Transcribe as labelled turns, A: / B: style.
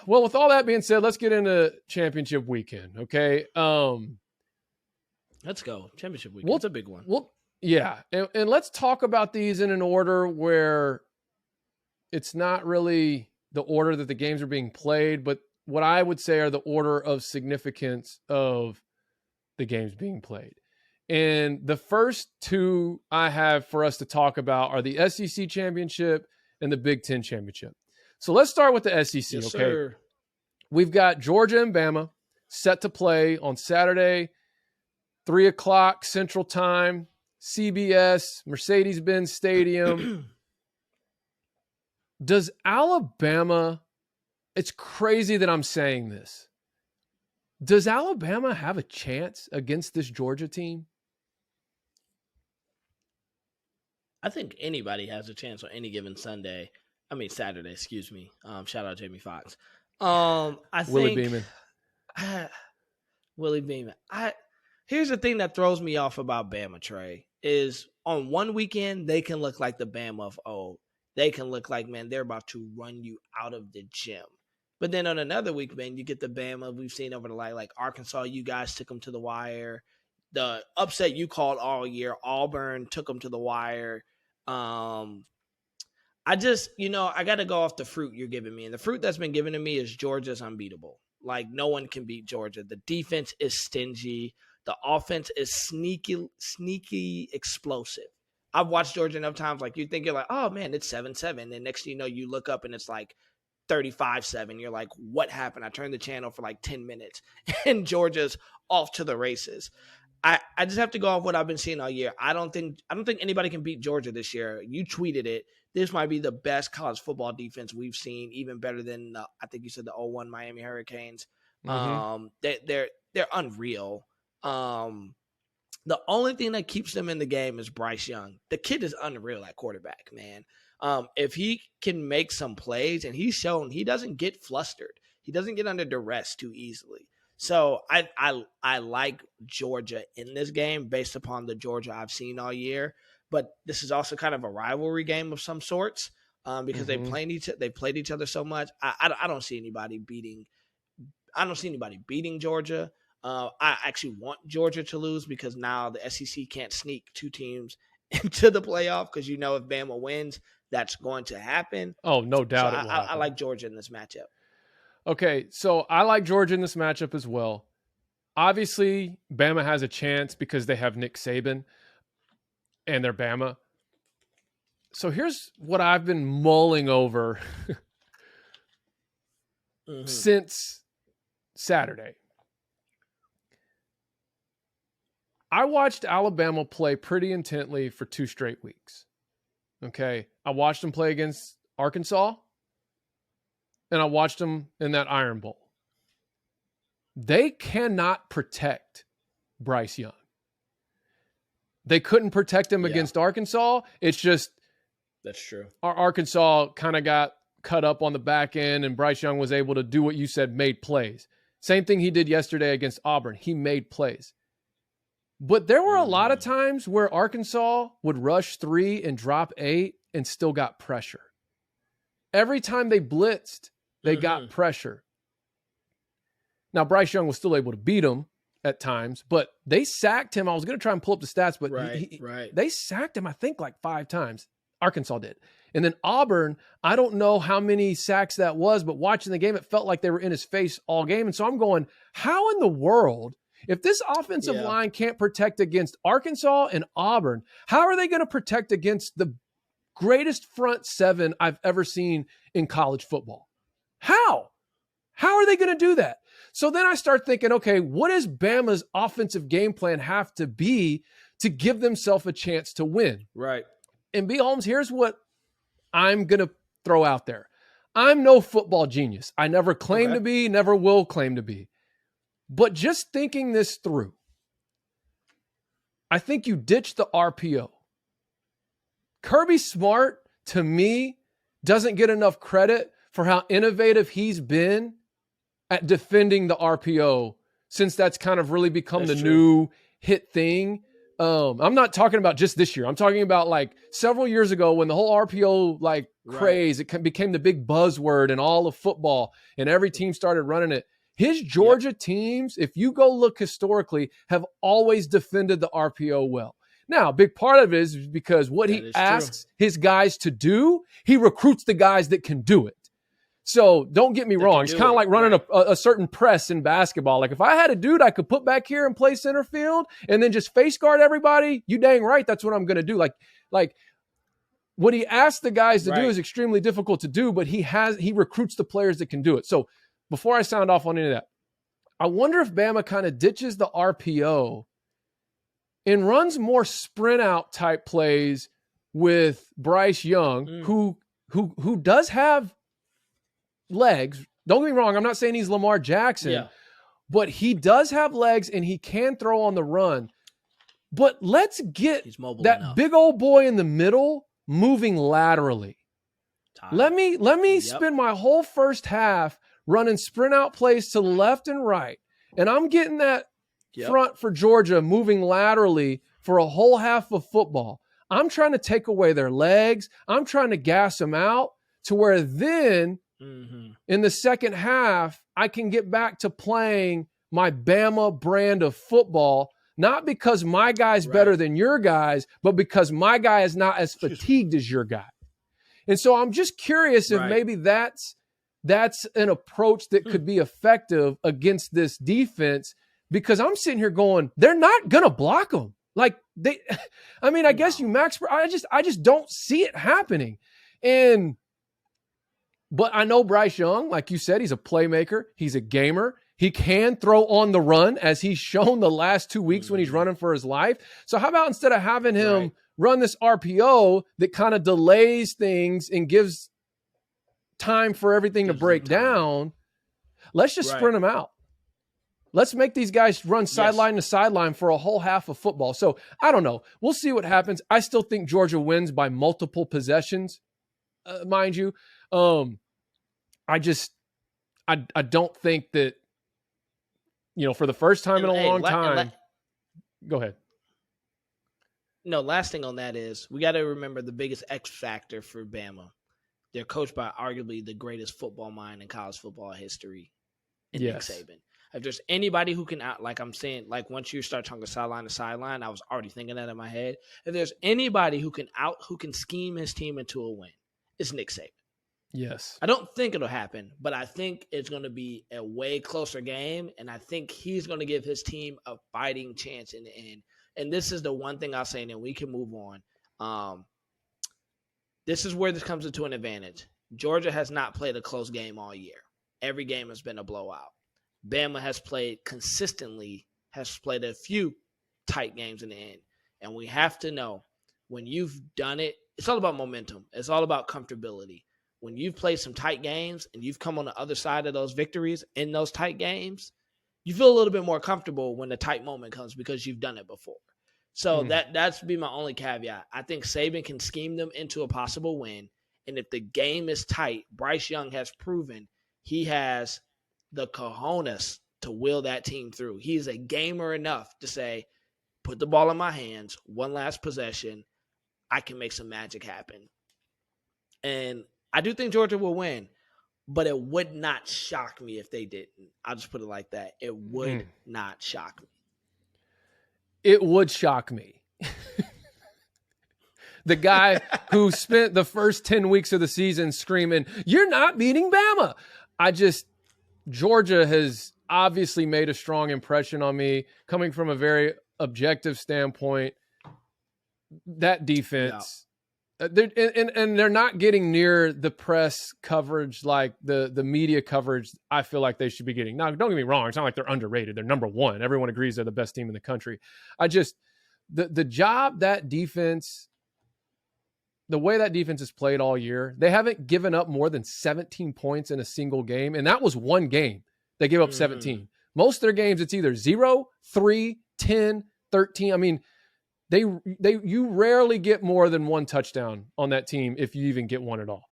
A: Well, with all that being said, let's get into championship weekend. Okay.
B: Let's go. Championship weekend. It's a big one.
A: Well, yeah. And let's talk about these in an order where it's not really the order that the games are being played, but what I would say are the order of significance of the games being played. And the first two I have for us to talk about are the SEC championship and the Big Ten championship. So let's start with the SEC,
B: Yes,
A: okay?
B: Sir.
A: We've got Georgia and Bama set to play on Saturday, 3 o'clock Central Time, CBS, Mercedes-Benz Stadium. Does Alabama, it's crazy that I'm saying this, does Alabama have a chance against this Georgia team?
B: I think anybody has a chance on any given Saturday, excuse me. Shout out Jamie Foxx.
A: Willie Beeman.
B: Willie Beeman. Here's the thing that throws me off about Bama, Trey, is on one weekend, they can look like the Bama of old. They can look like, man, they're about to run you out of the gym. But then on another week, man, you get the Bama we've seen over the like Arkansas, you guys took them to the wire. The upset you called all year, Auburn took them to the wire. I just, I got to go off the fruit you're giving me. And the fruit that's been given to me is Georgia's unbeatable. Like, no one can beat Georgia. The defense is stingy. The offense is sneaky explosive. I've watched Georgia enough times, like, you think you're like, oh, man, it's 7-7. And next thing you know, you look up and it's like 35-7. You're like, what happened? I turned the channel for like 10 minutes, and Georgia's off to the races. I just have to go off what I've been seeing all year. I don't think anybody can beat Georgia this year. You tweeted it. This might be the best college football defense we've seen, even better than I think you said the 0-1 Miami Hurricanes.
A: Mm-hmm.
B: They're unreal. The only thing that keeps them in the game is Bryce Young. The kid is unreal at quarterback, man. If he can make some plays, and he's shown he doesn't get flustered. He doesn't get under duress too easily. So I like Georgia in this game based upon the Georgia I've seen all year. But this is also kind of a rivalry game of some sorts because they've played each other so much. I don't see anybody beating. I don't see anybody beating Georgia. I actually want Georgia to lose because now the SEC can't sneak two teams into the playoff because if Bama wins, that's going to happen.
A: Oh, no doubt.
B: So I like Georgia in this matchup.
A: Okay, so I like Georgia in this matchup as well. Obviously, Bama has a chance because they have Nick Saban and they're Bama. So here's what I've been mulling over since Saturday. I watched Alabama play pretty intently for 2 straight weeks. Okay, I watched them play against Arkansas, and I watched them in that Iron Bowl. They cannot protect Bryce Young. They couldn't protect him against Arkansas. It's just
B: that's true.
A: Our Arkansas kind of got cut up on the back end, and Bryce Young was able to do what you said, made plays. Same thing he did yesterday against Auburn. He made plays. But there were a lot of times where Arkansas would rush 3 and drop 8 and still got pressure. Every time they blitzed, they got pressure. Now, Bryce Young was still able to beat him at times, but they sacked him. I was going to try and pull up the stats, but they sacked him, I think, like 5 times. Arkansas did. And then Auburn, I don't know how many sacks that was, but watching the game, it felt like they were in his face all game. And so I'm going, how in the world, if this offensive line can't protect against Arkansas and Auburn, how are they going to protect against the greatest front 7 I've ever seen in college football? How? How are they going to do that? So then I start thinking, okay, what does Bama's offensive game plan have to be to give themselves a chance to win?
B: Right.
A: And B. Holmes, here's what I'm going to throw out there. I'm no football genius. I never claimed to be, never will claim to be. But just thinking this through, I think you ditch the RPO. Kirby Smart, to me, doesn't get enough credit for how innovative he's been at defending the RPO since that's kind of really become the new hit thing. I'm not talking about just this year. I'm talking about like several years ago when the whole RPO like craze, it became the big buzzword in all of football and every team started running it. His Georgia teams, if you go look historically, have always defended the RPO well. Now, a big part of it is because what he asks his guys to do, he recruits the guys that can do it. So don't get me wrong. It's kind of like running a certain press in basketball. Like if I had a dude I could put back here and play center field and then just face guard everybody, you dang right, that's what I'm going to do. Like what he asks the guys to do is extremely difficult to do, but he recruits the players that can do it. So before I sound off on any of that, I wonder if Bama kind of ditches the RPO and runs more sprint out type plays with Bryce Young, who does have legs. Don't get me wrong. I'm not saying he's Lamar Jackson, but he does have legs and he can throw on the run. But let's get that big old boy in the middle moving laterally. Let me spend my whole first half running sprint out plays to the left and right. And I'm getting that front for Georgia moving laterally for a whole half of football. I'm trying to take away their legs. I'm trying to gas them out to where then in the second half, I can get back to playing my Bama brand of football, not because my guy's better than your guys, but because my guy is not as fatigued as your guy. And so I'm just curious if maybe that's an approach that could be effective against this defense, because I'm sitting here going, they're not going to block them. Like I guess you max, I just don't see it happening. But I know Bryce Young, like you said, he's a playmaker. He's a gamer. He can throw on the run, as he's shown the last 2 weeks when he's running for his life. So how about instead of having him run this RPO that kind of delays things and gives time for everything to break down, let's just sprint them out. Let's make these guys run sideline to sideline for a whole half of football. So I don't know. We'll see what happens. I still think Georgia wins by multiple possessions, mind you. I don't think that, for the first time in a long time. Go ahead.
B: No, last thing on that is we got to remember the biggest X factor for Bama. They're coached by arguably the greatest football mind in college football history, Nick Saban. If there's anybody who can once you start talking sideline to sideline, I was already thinking that in my head. If there's anybody who can scheme his team into a win, it's Nick Saban.
A: Yes.
B: I don't think it'll happen, but I think it's going to be a way closer game, and I think he's going to give his team a fighting chance in the end. And this is the one thing I'll say, and then we can move on. This is where this comes into an advantage. Georgia has not played a close game all year. Every game has been a blowout. Bama has played a few tight games in the end. And we have to know, when you've done it, it's all about momentum. It's all about comfortability. When you've played some tight games and you've come on the other side of those victories in those tight games, you feel a little bit more comfortable when the tight moment comes because you've done it before. So that's be my only caveat. I think Saban can scheme them into a possible win. And if the game is tight, Bryce Young has proven he has the cojones to will that team through. He's a gamer enough to say, put the ball in my hands, one last possession, I can make some magic happen. And I do think Georgia will win, but it would not shock me if they didn't. I'll just put it like that. It would not shock me.
A: It would shock me. The guy who spent the first 10 weeks of the season screaming, "You're not beating Bama." Georgia has obviously made a strong impression on me, coming from a very objective standpoint. That defense, they're not getting near the press coverage like the media coverage I feel like they should be getting. Now, don't get me wrong. It's not like they're underrated. They're number one. Everyone agrees they're the best team in the country. The job that defense, the way that defense has played all year, they haven't given up more than 17 points in a single game. And that was one game. They gave up 17. Most of their games, it's either 0, 3, 10, 13. I mean, you rarely get more than one touchdown on that team if you even get one at all.